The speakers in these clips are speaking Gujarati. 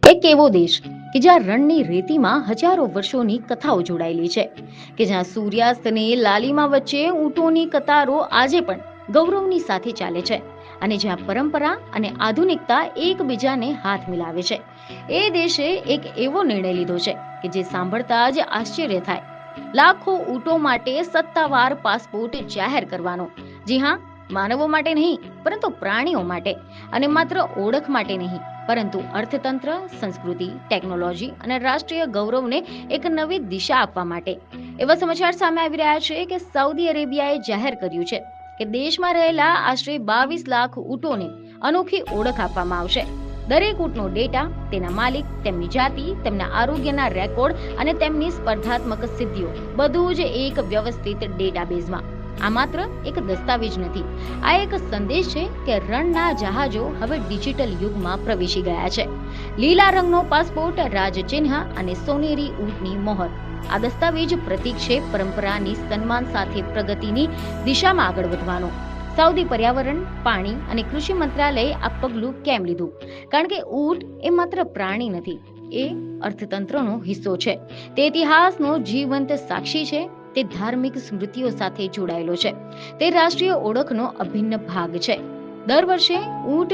એક એવો દેશ કે જ્યાં રણની રેતીમાં હજારો વર્ષોની કથાઓ જોડાયેલી છે, કે જ્યાં સૂર્યાસ્તની લાલીમા વચ્ચે ઊંટોની કતારો આજે પણ ગૌરવની સાથે ચાલે છે, અને જ્યાં પરંપરા અને આધુનિકતા એકબીજાને હાથ મિલાવે છે. એ દેશે એક એવો નિર્ણય લીધો છે કે જે સાંભળતા જ આશ્ચર્ય થાય. લાખો ઊંટો માટે સત્તાવાર પાસપોર્ટ જાહેર કરવાનો. જી હા, માનવો માટે નહીં, પરંતુ પ્રાણીઓ માટે. અને માત્ર ઓળખ માટે નહીં, પરંતુ અર્થતંત્ર, સંસ્કૃતિ, ટેકનોલોજી અને રાષ્ટ્રીય ગૌરવને એક નવી દિશા આપવા માટે. એવા સમાચાર સામે આવી રહ્યા છે કે સાઉદી અરેબિયાએ જાહેર કર્યું છે કે દેશમાં રહેલા આશરે 22 લાખ ઊંટોને અનોખી ઓળખ આપવામાં આવશે. દરેક ઊંટનો ડેટા, તેના માલિક, તેમની જાતિ, તેમના આરોગ્યના રેકોર્ડ અને તેમની સ્પર્ધાત્મક સિદ્ધિઓ બધું જ એક વ્યવસ્થિત ડેટાબેઝમાં. આ માત્ર એક દસ્તાવેજ નથી, આ એક સંદેશ છે કે રણના જહાજો હવે ડિજિટલ યુગમાં પ્રવેશી ગયા છે. લીલા રંગનો પાસપોર્ટ, રાજચિહ્ન અને સોનેરી ઊંટની મોહર. આ દસ્તાવેજ પ્રતીક છે પરંપરાની સન્માન સાથે પ્રગતિની દિશામાં આગળ વધવાનો. સાઉદી પર્યાવરણ, પાણી અને કૃષિ મંત્રાલયે આ પગલું કેમ લીધું? કારણ કે ઊંટ એ માત્ર પ્રાણી નથી, એ અર્થતંત્રનો હિસ્સો છે. તે ઇતિહાસનો જીવંત સાક્ષી છે. તે ધાર્મિક સ્મૃતિઓ સાથે જોડાયેલો છે. તે રાષ્ટ્રીય ઓળખનો અભિન્ન ભાગ છે. દર વર્ષે ઊંટ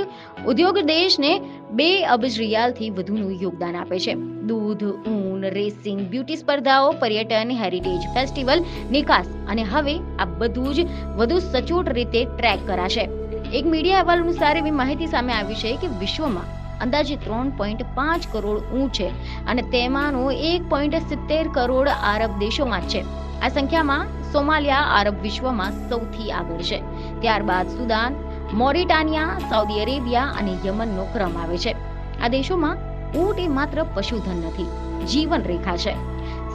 ઉદ્યોગ દેશને 2 અબજ રિયાલથી વધુનું યોગદાન આપે છે. દૂધ, ઊન, રેસિંગ, બ્યુટી સ્પર્ધાઓ, પર્યટન, હેરિટેજ ફેસ્ટિવલ, નિકાસ, અને હવે આ બધું જ વધુ સચોટ રીતે ટ્રેક કરાશે. એક મીડિયા અહેવાલ અનુસાર એવી માહિતી સામે આવી છે કે વિશ્વમાં અંદાજે 3.5 કરોડ ઊંટ છે, અને તેમાંનો 1.70 કરોડ આરબ દેશોમાં છે. આ સંખ્યામાં સોમાલિયા આરબ વિશ્વમાં સૌથી આગળ છે. ત્યારબાદ સુદાન, મોરિટાનિયા, સાઉદી અરેબિયા અને યમનનો ક્રમ આવે છે. આ દેશોમાં ઊંટ એ માત્ર પશુધન નથી, જીવન રેખા છે.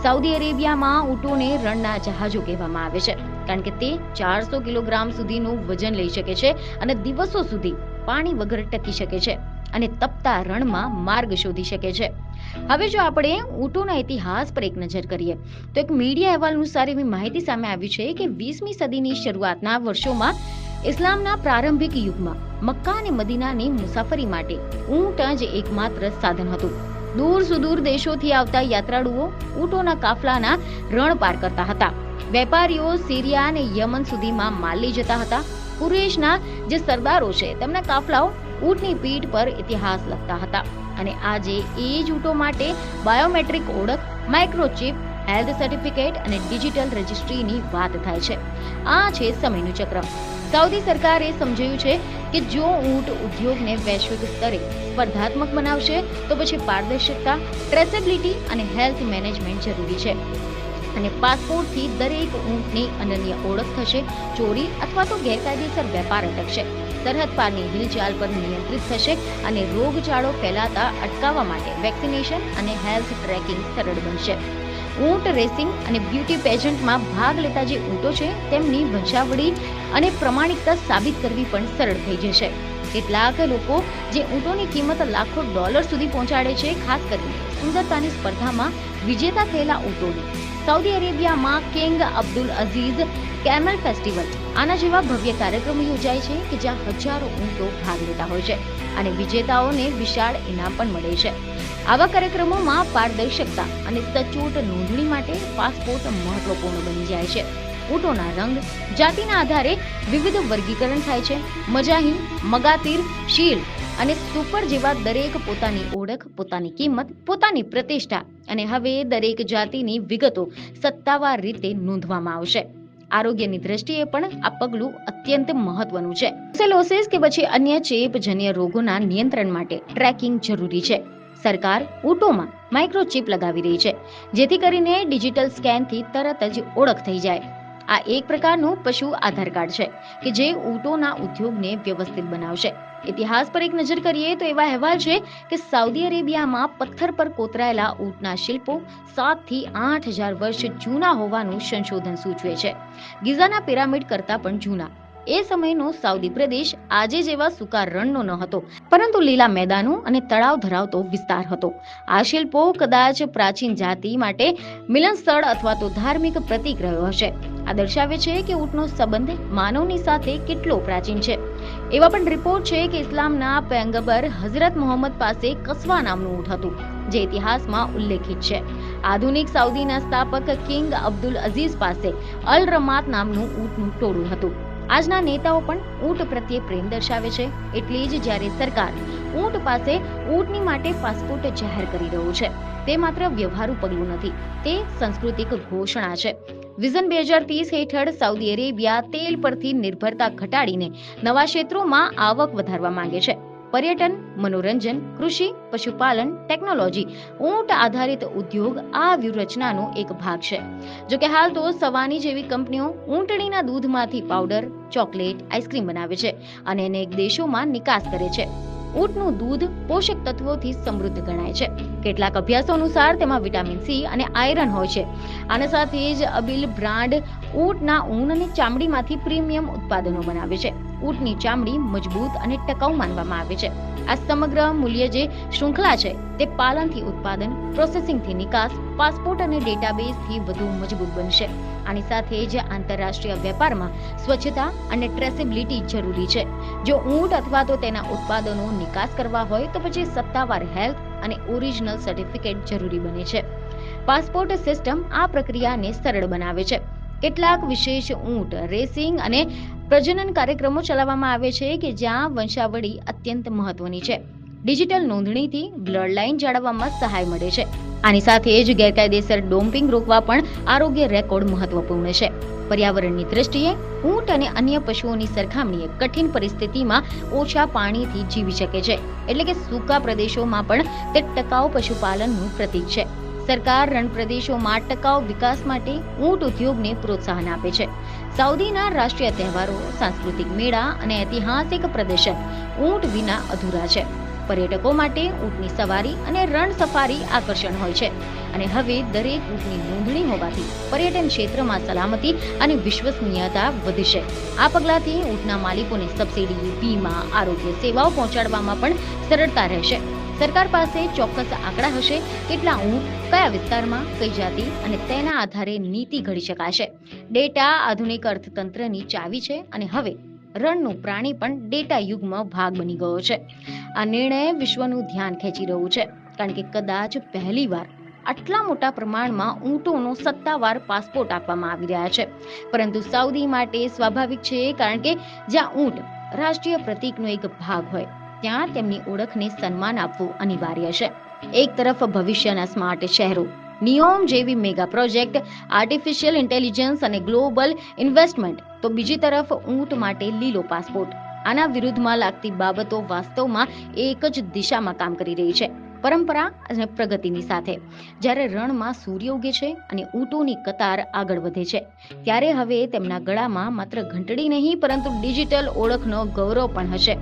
સાઉદી અરેબિયામાં ઊંટોને રણના જહાજો કહેવામાં આવે છે, કારણ કે તે 400 કિલોગ્રામ સુધીનું વજન લઈ શકે છે અને દિવસો સુધી પાણી વગર ટકી શકે છે અને તપતા રણમાં માર્ગ શોધી શકે છે. હવે જો આપણે ઊંટોના ઇતિહાસ પર એક નજર કરીએ તો એક મીડિયા અહેવાલ અનુસાર એવી માહિતી સામે આવી છે કે 20મી સદીની શરૂઆતના વર્ષોમાં ઇસ્લામના પ્રારંભિક યુગમાં મક્કા અને મદીનાની મુસાફરી માટે ઊંટ જ એકમાત્ર સાધન હતું. દૂર સુદૂર દેશોથી આવતા યાત્રાળુઓ ઊંટોના કાફલાના રણ પાર કરતા હતા. વેપારીઓ સિરિયા અને યમન સુધીમાં માલ લઈ જતા હતા. કુરેશના જે સરદારો છે તેમના કાફલાઓ ઊંટની પીઠ પર ઇતિહાસ લખતા હતા. અને આજે એ જ ઊંટો માટે બાયોમેટ્રિક ઓળખ, માઇક્રોચિપ, હેલ્થ સર્ટિફિકેટ અને ડિજિટલ રજિસ્ટ્રીની વાત થાય છે. આ છે સમયનું ચક્ર. સાઉદી સરકારે સમજાયું છે કે જો ઊંટ ઉદ્યોગને વૈશ્વિક સ્તરે સ્પર્ધાત્મક બનાવશે તો પછી પારદર્શકતા, ટ્રેસેબિલિટી અને હેલ્થ મેનેજમેન્ટ જરૂરી છે. અને પાસપોર્ટથી દરેક ઊંટની અનન્ય ઓળખ થશે. ચોરી અથવા તો ગેરકાયદેસર વેપાર અટકશે. સરહદ પારની હિલચાલ પર નિયંત્રિત થશે અને રોગચાળો ફેલાતા અટકાવવા માટે વેક્સિનેશન અને હેલ્થ ટ્રેકિંગ સરળ બનશે. ઊંટ રેસિંગ અને બ્યુટી પેજન્ટમાં ભાગ લેતા જે ઊંટો છે તેમની વંશાવળી અને પ્રમાણિકતા સાબિત કરવી પણ સરળ થઈ જશે. કેટલાક લોકો જે ઊંટોની કિંમત લાખો ડોલર સુધી પહોંચાડે છે, ખાસ કરીને સુંદરતાની સ્પર્ધામાં વિજેતા થયેલા ઊંટોની. સાઉદી અરેબિયામાં King Abdul Aziz camel festival, આના જેવા ભવ્ય કાર્યક્રમો યોજાય છે કે જ્યાં હજારો ઊંટો ભાગ લેતા હોય છે અને વિજેતાઓને વિશાળ ઇનામ પણ મળે છે. આવા કાર્યક્રમોમાં પારદર્શકતા અને સચોટ નોંધણી માટે પાસપોર્ટ મહત્વપૂર્ણ બની જાય છે. ઊંટોના રંગ, જાતિના આધારે વિવિધ વર્ગીકરણ થાય છે. મજાહી, મગાતીર, શીલ્ડ અને સુપર જેવા દરેક પોતાની ઓળખ, પોતાની કિંમત, પોતાની પ્રતિષ્ઠા, અને હવે દરેક જાતિની વિગતો સત્તાવાર રીતે નોંધવામાં આવશે. આરોગ્યની દ્રષ્ટિએ પણ આ પગલું અત્યંત મહત્વનું છે. સેલોસિસ કે પછી અન્ય ચેપજન્ય રોગોના નિયંત્રણ માટે ટ્રેકિંગ જરૂરી છે. સરકાર ઊંટોમાં માઇક્રોચિપ લગાવી રહી છે, જેથી કરીને ડિજિટલ સ્કેનથી તરત જ ઓળખ થઈ જાય. આ એક પ્રકારનું પશુ આધાર કાર્ડ છે કે જે ઊંટોના ઉદ્યોગને વ્યવસ્થિત બનાવશે. ઇતિહાસ પર એક નજર કરીએ તો એવા અહેવાલ છે કે સાઉદી અરેબિયામાં પથ્થર પર કોતરાયેલા ઊંટના શિલ્પો 7 થી 8,000 વર્ષ જૂના હોવાનું સંશોધન સૂચવે છે. ગીઝાના પિરામિડ કરતાં પણ જૂના. એ સમયનો સાઉદી પ્રદેશ આજે જેવા સૂકા રણનો ન હતો, પરંતુ લીલા મેદાનો અને તળાવ ધરાવતો વિસ્તાર હતો. આ શિલ્પો કદાચ પ્રાચીન જાતિ માટે મિલન સ્થળ અથવા તો ધાર્મિક પ્રતીક રહ્યો હશે. આ દર્શાવે છે કે ઊંટનો સંબંધ માનવની સાથે કેટલો પ્રાચીન છે. એવા પણ રિપોર્ટ છે કે ઇસ્લામના પયગંબર હઝરત મોહમ્મદ પાસે કસવા નામનું ઊંટ હતું, જે ઇતિહાસમાં ઉલ્લેખિત છે. આધુનિક સાઉદીના સ્થાપક કિંગ અબ્દુલ અઝીઝ પાસે અલ રમાત નામનું ઊંટનું ટોળું હતું. આજના નેતાઓ પણ ઊંટ પ્રત્યે પ્રેમ દર્શાવે છે, એટલે જ જ્યારે સરકાર ઊંટ પાસે ઊંટની માટે પાસપોર્ટ જાહેર કરી રહ્યું છે, તે માત્ર વ્યવહારુ પગલું નથી, તે સાંસ્કૃતિક ઘોષણા છે. વિઝન 2030 હેઠળ સાઉદી અરેબિયા તેલ પરથી નિર્ભરતા ઘટાડીને નવા ક્ષેત્રોમાં આવક વધારવા માંગે છે. પર્યટન, મનોરંજન, કૃષિ, પશુપાલન, ટેકનોલોજી, ઊંટ આધારિત ઉદ્યોગ આ વ્યૂહરચનાનો એક ભાગ છે. જોકે હાલ તો સવાની જેવી કંપનીઓ ઊંટડીના દૂધમાંથી પાવડર, ચોકલેટ, આઈસ્ક્રીમ બનાવે છે અને અનેક દેશોમાં નિકાસ કરે છે. ઊંટનું દૂધ પોષક તત્વોથી સમૃદ્ધ ગણાય છે. કેટલાક અભ્યાસો અનુસાર તેમાં વિટામિન સી અને આયરન હોય છે. આના સાથે જ અબીલ બ્રાન્ડ ઊંટના ઊન અને ચામડીમાંથી પ્રીમિયમ ઉત્પાદનો બનાવે છે. ઊંટની ચામડી મજબૂત અને ટકાઉ માનવામાં આવે છે. આ સમગ્ર મૂલ્ય જે શૃંખલા છે તે પાલનથી ઉત્પાદન, પ્રોસેસિંગથી નિકાસ, પાસપોર્ટ અને ડેટાબેઝથી વધુ મજબૂત બનશે. આની સાથે જ આંતરરાષ્ટ્રીય વેપારમાં સ્વચ્છતા અને ટ્રેસેબિલિટી જરૂરી છે. જો ઊંટ અથવા તો તેના ઉત્પાદનો નિકાસ કરવા હોય તો પછી સત્તાવાર હેલ્થ અને ઓરિજિનલ સર્ટિફિકેટ જરૂરી બને છે. પાસપોર્ટ સિસ્ટમ આ પ્રક્રિયાને સરળ બનાવે છે. કેટલાક વિશેષ ઊંટ રેસિંગ અને પ્રજનન કાર્યક્રમો ચલાવવામાં આવે છે કે જ્યાં વંશાવળી અત્યંત મહત્વની છે. ડિજિટલ નોંધણીથી બ્લડ લાઇન જાળવવામાં સહાય મળે છે. આની સાથે જ ગેરકાયદેસર ડોપિંગ રોકવા પણ આરોગ્ય રેકોર્ડ મહત્વપૂર્ણ છે. પર્યાવરણની દ્રષ્ટિએ ઊંટ અને અન્ય પશુઓની સરખામણીએ કઠિન પરિસ્થિતિમાં ઓછા પાણીથી જીવી શકે છે, એટલે કે સૂકા પ્રદેશોમાં પણ તે ટકાઉ પશુપાલનનું પ્રતીક છે. સરકાર રણ પ્રદેશોમાં ટકાઉ વિકાસ માટે ઊંટ ઉદ્યોગને પ્રોત્સાહન આપે છે. સાઉદીના રાષ્ટ્રીય તહેવારો, સાંસ્કૃતિક મેળા અને ઐતિહાસિક પ્રદર્શન ઊંટ વિના અધૂરા છે. પર્યટકો માટે ઊંટની સવારી અને રણ સફારી આકર્ષણ હોય છે અને હવે દરેક ઊંટની નોંધણી હોવાથી પર્યટન ક્ષેત્રમાં સલામતી અને વિશ્વસનીયતા વધશે. આ પગલાંથી ઊંટના માલિકોને સબસિડી, વીમા, આરોગ્ય સેવાઓ પહોંચાડવામાં પણ સરળતા રહેશે. સરકાર પાસે ચોક્કસ આંકડા હશે, કેટલા ઊંટ કયા વિસ્તારમાં, કઈ જાતિ અને તેના આધારે નીતિ ઘડી શકાશે. ડેટા આધુનિક અર્થતંત્રની ચાવી છે અને હવે રણનું પ્રાણી પણ ડેટા યુગમાં ભાગ બની ગયો છે. આ નિર્ણય વિશ્વનું ધ્યાન ખેંચી રહ્યું છે, કારણ કે કદાચ પહેલીવાર આટલા મોટા પ્રમાણમાં ઊંટોનો સત્તાવાર પાસપોર્ટ આપવામાં આવી રહ્યા છે. પરંતુ સાઉદી માટે સ્વાભાવિક છે, કારણ કે જ્યાં ઊંટ રાષ્ટ્રીય પ્રતીકનો એક ભાગ હોય ત્યાં તેમની ઓળખને સન્માન આપવું અનિવાર્ય છે. એક તરફ ભવિષ્યના સ્માર્ટ શહેરો, નિયોમ જેવી મેગા પ્રોજેક્ટ, આર્ટિફિશિયલ ઇન્ટેલિજન્સ અને ગ્લોબલ ઇન્વેસ્ટમેન્ટ, તો બીજી તરફ ઊંટ માટે લીલો પાસપોર્ટ. આના વિરુદ્ધમાં લાગતી બાબતો વાસ્તવમાં એક જ દિશામાં કામ કરી રહી છે, પરંપરા અને પ્રગતિની સાથે. જ્યારે રણમાં સૂર્ય ઉગે છે અને ઊંટોની કતાર આગળ વધે છે, ત્યારે હવે તેમના ગળામાં માત્ર ઘંટડી નહીં પરંતુ ડિજિટલ ઓળખનો ગૌરવ પણ હશે.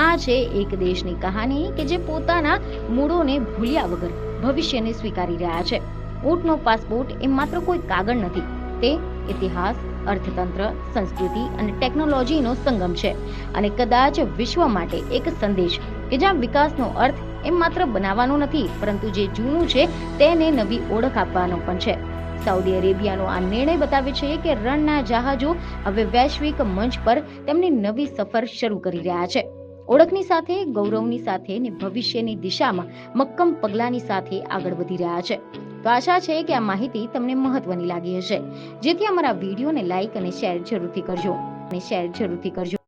આ છે એક દેશની કહાની કે જે પોતાના મૂળોને ભૂલ્યા વગર ભવિષ્યને સ્વીકારી રહ્યા છે. ઊંટનો પાસપોર્ટ એ માત્ર કોઈ કાગળ નથી, તે ઇતિહાસ, અર્થતંત્ર, સંસ્કૃતિ અને ટેકનોલોજીનો સંગમ છે અને કદાચ વિશ્વ માટે એક સંદેશ કે જ્યાં વિકાસનો અર્થ એ માત્ર બનાવવાનો નથી, પરંતુ જે જૂનું છે તેને નવી ઓળખ આપવાનો પણ છે. સાઉદી અરેબિયાનો આ નિર્ણય બતાવે છે કે રણના જહાજો હવે વૈશ્વિક મંચ પર તેમની નવી સફર શરૂ કરી રહ્યા છે. ઓળખની સાથે, ગૌરવની સાથે અને ભવિષ્યની દિશામાં મક્કમ પગલાંની સાથે આગળ વધી રહ્યા છે. તો આશા છે કે આ માહિતી તમને મહત્વની લાગી હશે, જેથી અમારા વિડીયોને લાઈક અને શેર જરૂરથી કરજો.